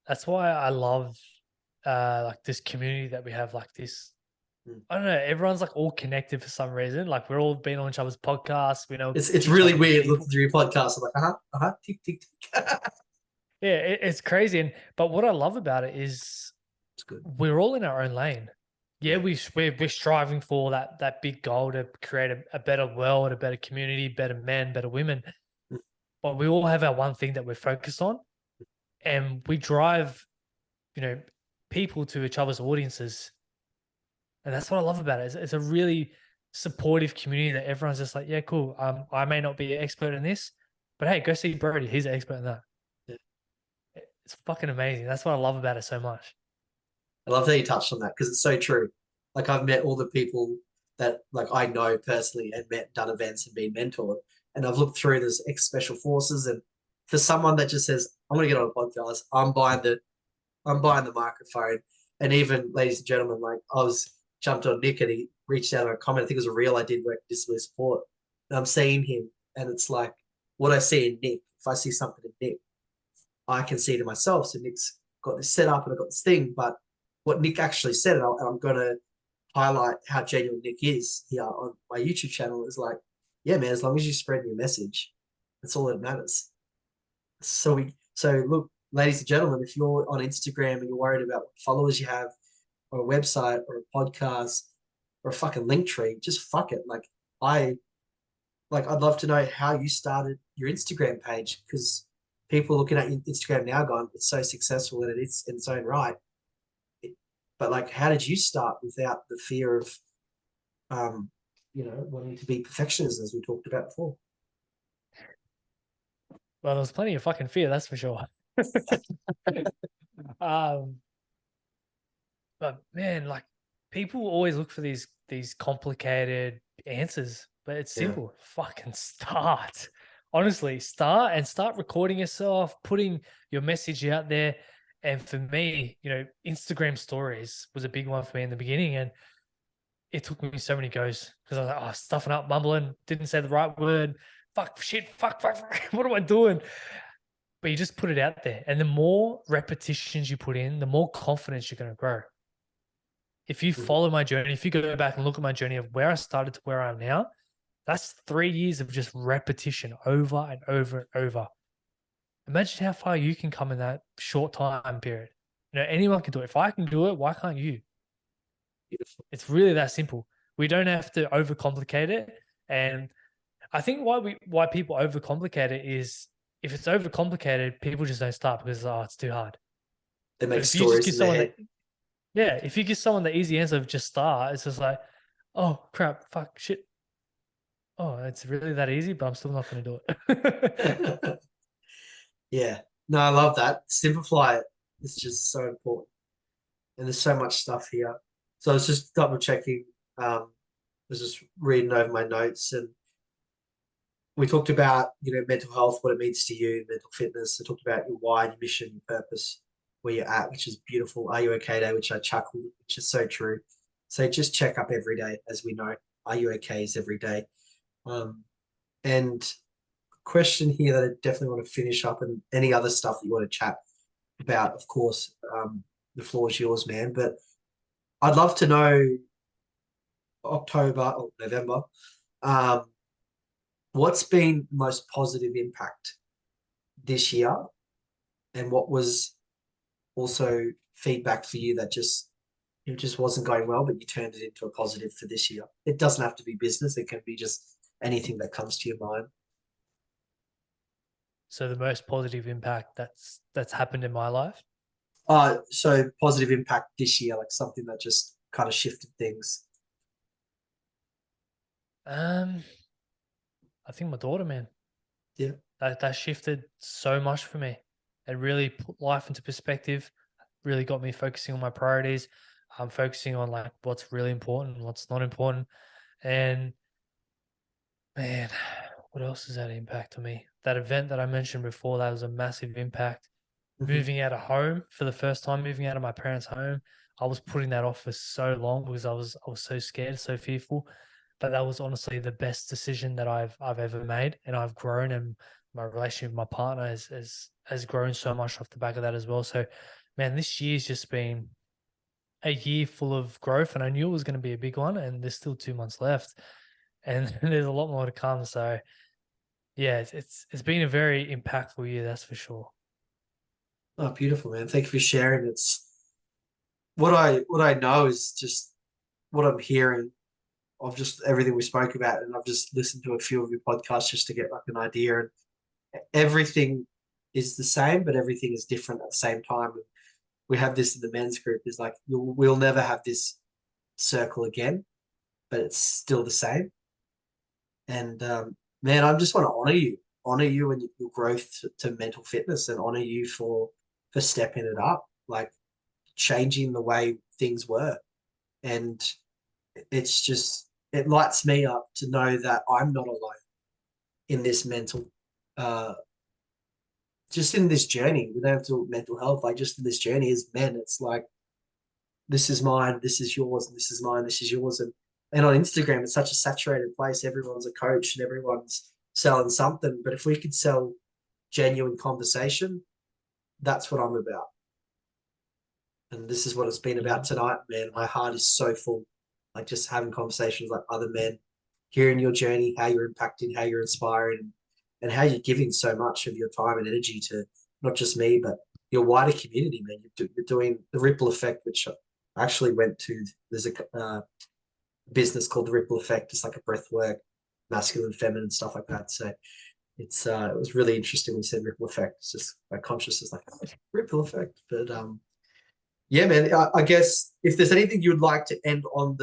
that's why I love like this community that we have, like this. Mm. I don't know, everyone's like all connected for some reason. Like we're all been on each other's podcasts, we know It's each really other's weird looking people. through your podcast. I'm like, tick, tick, tick. Yeah, it's crazy. But what I love about it is It's good. we're all in our own lane. yeah, we're striving for that big goal to create a better world, a better community, better men, better women. Mm. But we all have our one thing that we're focused on, and we drive, you know, people to each other's audiences, and that's what I love about it. It's a really supportive community that everyone's just like, yeah, cool. I may not be an expert in this, but hey, go see Brodie. He's an expert in that. Yeah. It's fucking amazing. That's what I love about it so much. I love that you touched on that because it's so true. Like I've met all the people that like I know personally and met, done events and been mentored, and I've looked through this ex special forces, and for someone that just says, "I'm going to get on a podcast," I'm buying the microphone, and even ladies and gentlemen, like I was jumped on Nick and he reached out on a comment. I think it was a reel I did work disability support, and I'm seeing him, and it's like what I see in Nick. If I see something in Nick, I can see it in myself. So Nick's got this set up and I've got this thing, but what Nick actually said, and I'm going to highlight how genuine Nick is here on my YouTube channel, is like, yeah, man, as long as you spread your message, that's all that matters. So look, ladies and gentlemen, if you're on Instagram and you're worried about what followers you have, or a website, or a podcast, or a fucking link tree, just fuck it. I'd love to know how you started your Instagram page, because people looking at Instagram now going, it's so successful and it's in its own right. But like, how did you start without the fear of, wanting to be perfectionist, as we talked about before? Well, there's plenty of fucking fear, that's for sure. um, but man, like people always look for these complicated answers, but it's Yeah. simple. Fucking start. Honestly, start recording yourself, putting your message out there. And for me, Instagram stories was a big one for me in the beginning. And it took me so many goes because I was like, oh, stuffing up, mumbling, didn't say the right word. Fuck, shit, fuck. What am I doing? But you just put it out there. And the more repetitions you put in, the more confidence you're going to grow. If you Mhm. follow my journey, if you go back and look at my journey of where I started to where I am now, that's 3 years of just repetition over and over and over. Imagine how far you can come in that short time period. Anyone can do it. If I can do it, why can't you? Beautiful. It's really that simple. We don't have to overcomplicate it. And I think why people overcomplicate it is if it's overcomplicated, people just don't start because it's too hard. They But make if you just stories give in their someone head. that, yeah, if you give someone the easy answer of just start, it's just like, oh crap, fuck, shit. Oh, it's really that easy, but I'm still not going to do it. Yeah. No, I love that. Simplify it. It's just so important. And there's so much stuff here. So I was just double checking. I was just reading over my notes, and we talked about, mental health, what it means to you, mental fitness. I talked about your why, your mission, your purpose, where you're at, which is beautiful. Are you okay day, which I chuckled, which is so true. So just check up every day, as we know. Are you okay is every day. And question here that I definitely want to finish up, and any other stuff that you want to chat about, of course, the floor is yours, man. But I'd love to know October or November, um, what's been the most positive impact this year, and what was also feedback for you that it just wasn't going well, but you turned it into a positive for this year. It doesn't have to be business; it can be just anything that comes to your mind. So the most positive impact that's happened in my life. So positive impact this year, like something that just kind of shifted things. Um, I think my daughter, man, Yeah. that shifted so much for me. It really put life into perspective. Really got me focusing on my priorities. I'm focusing on like what's really important, what's not important, and man, what else has that impact on me? That event that I mentioned before, that was a massive impact. Mhm. Moving out of home for the first time, moving out of my parents' home, I was putting that off for so long because I was so scared, so fearful. But that was honestly the best decision that I've ever made, and I've grown, and my relationship with my partner has grown so much off the back of that as well. So, man, this year's just been a year full of growth, and I knew it was going to be a big one. And there's still 2 months left, and there's a lot more to come. So, yeah, it's been a very impactful year, that's for sure. Oh, beautiful, man. Thank you for sharing. It's what I know is just what I'm hearing of just everything we spoke about, and I've just listened to a few of your podcasts just to get like an idea. And everything is the same, but everything is different at the same time. We have this in the men's group. Is like we'll never have this circle again, but it's still the same. And man, I just want to honor you and your growth to mental fitness, and honor you for stepping it up, like changing the way things were. And it's just it lights me up to know that I'm not alone in this mental, uh, just in this journey. We don't have to do mental health, like just in this journey as men. It's like this is mine, this is yours, and this is mine, this is yours. And on Instagram, it's such a saturated place. Everyone's a coach and everyone's selling something. But if we could sell genuine conversation, that's what I'm about. And this is what it's been about tonight, man. My heart is so full. Like just having conversations like other men, hearing your journey, how you're impacting, how you're inspiring, and how you're giving so much of your time and energy to not just me, but your wider community, man. You're doing the ripple effect, which I actually went to. There's a business called the Ripple Effect. It's like a breath work, masculine, feminine, stuff like that. So it was really interesting when you said ripple effect. It's just like consciousness, like ripple effect. But yeah, man, I guess if there's anything you would like to end on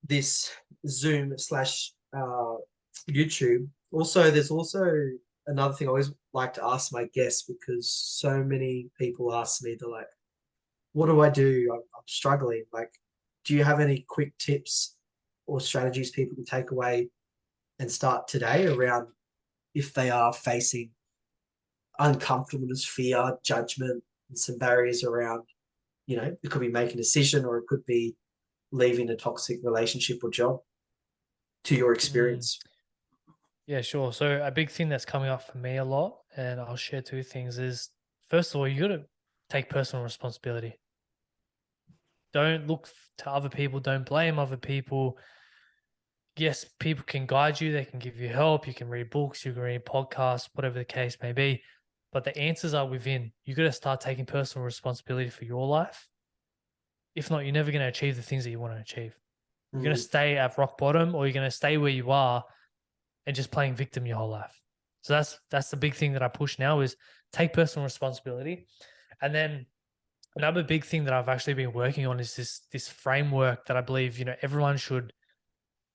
this Zoom slash YouTube. Also, there's also another thing I always like to ask my guests, because so many people ask me, they're like, what do I do? I'm struggling. Like, do you have any quick tips or strategies people can take away and start today around if they are facing uncomfortableness, fear, judgment, and some barriers around, it could be making a decision, or it could be leaving a toxic relationship or job, to your experience? Yeah, sure. So a big thing that's coming up for me a lot, and I'll share two things, is first of all, you got to take personal responsibility. Don't look to other people. Don't blame other people. Yes, people can guide you. They can give you help. You can read books. You can read podcasts, whatever the case may be. But the answers are within. You got to start taking personal responsibility for your life. If not, you're never going to achieve the things that you want to achieve. You're going to stay at rock bottom, or you're going to stay where you are and just playing victim your whole life. So that's the big thing that I push now, is take personal responsibility. And then another big thing that I've actually been working on is this framework that I believe, everyone should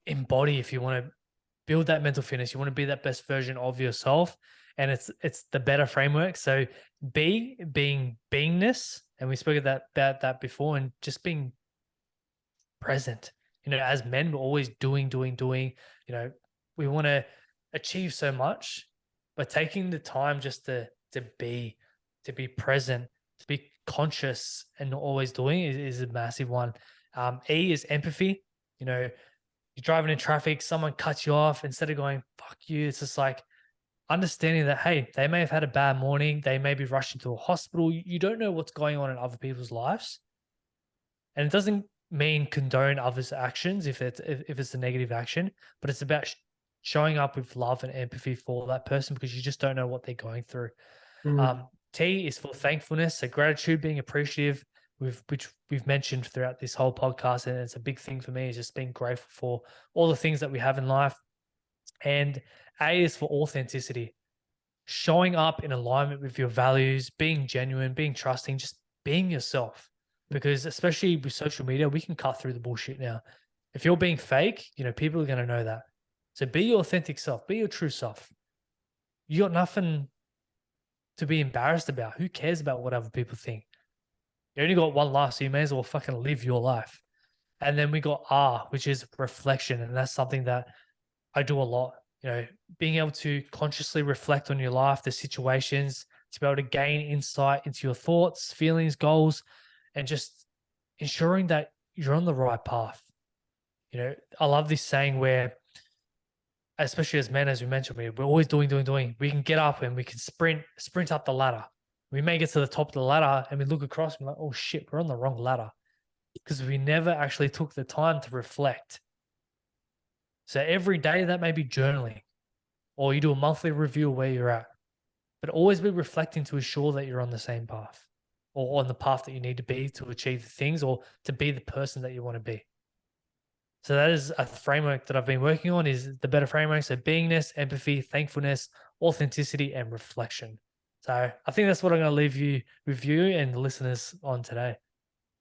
embody if you want to build that mental fitness, you want to be that best version of yourself. And it's the better framework. So being beingness, and we spoke about that before, and just being present. As men, we're always doing. We want to achieve so much, but taking the time just to be present, to be conscious, and not always doing is a massive one. E is empathy. You're driving in traffic, someone cuts you off. Instead of going, fuck you, it's just like understanding that, hey, they may have had a bad morning. They may be rushing to a hospital. You don't know what's going on in other people's lives. And it doesn't mean condone others' actions if it's a negative action, but it's about showing up with love and empathy for that person, because you just don't know what they're going through. T is for thankfulness, so gratitude, being appreciative, which we've mentioned throughout this whole podcast, and it's a big thing for me, is just being grateful for all the things that we have in life. And A is for authenticity, showing up in alignment with your values, being genuine, being trusting, just being yourself. Because especially with social media, we can cut through the bullshit now. If you're being fake, people are going to know that. So be your authentic self, be your true self. You got nothing to be embarrassed about. Who cares about what other people think? You only got one life, so you may as well fucking live your life. And then we got R, which is reflection. And that's something that I do a lot. Being able to consciously reflect on your life, the situations, to be able to gain insight into your thoughts, feelings, goals, and just ensuring that you're on the right path. I love this saying where, especially as men, as we mentioned, we're always doing. We can get up and we can sprint up the ladder. We may get to the top of the ladder and we look across and we're like, oh shit, we're on the wrong ladder, because we never actually took the time to reflect. So every day that may be journaling, or you do a monthly review of where you're at, but always be reflecting to ensure that you're on the same path. or on the path that you need to be to achieve the things or to be the person that you want to be. So that is a framework that I've been working on, is the better framework. So beingness, empathy, thankfulness, authenticity, and reflection. So I think that's what I'm going to leave you with you and the listeners on today.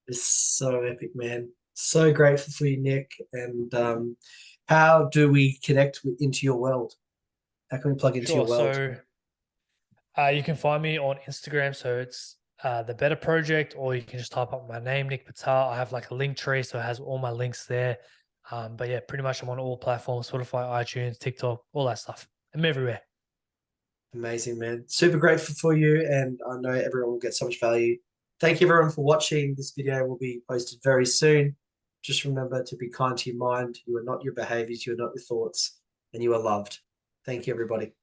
It's so epic, man. So grateful for you, Nick. And how do we connect into your world? How can we plug into your Sure. world? So you can find me on Instagram. So it's the Better Project, or you can just type up my name, Nick Betar. I have like a link tree, so it has all my links there. But yeah, pretty much I'm on all platforms: Spotify, iTunes, TikTok, all that stuff. I'm everywhere. Amazing, man. Super grateful for you. And I know everyone will get so much value. Thank you, everyone, for watching. This video will be posted very soon. Just remember to be kind to your mind. You are not your behaviors, you are not your thoughts, and you are loved. Thank you, everybody.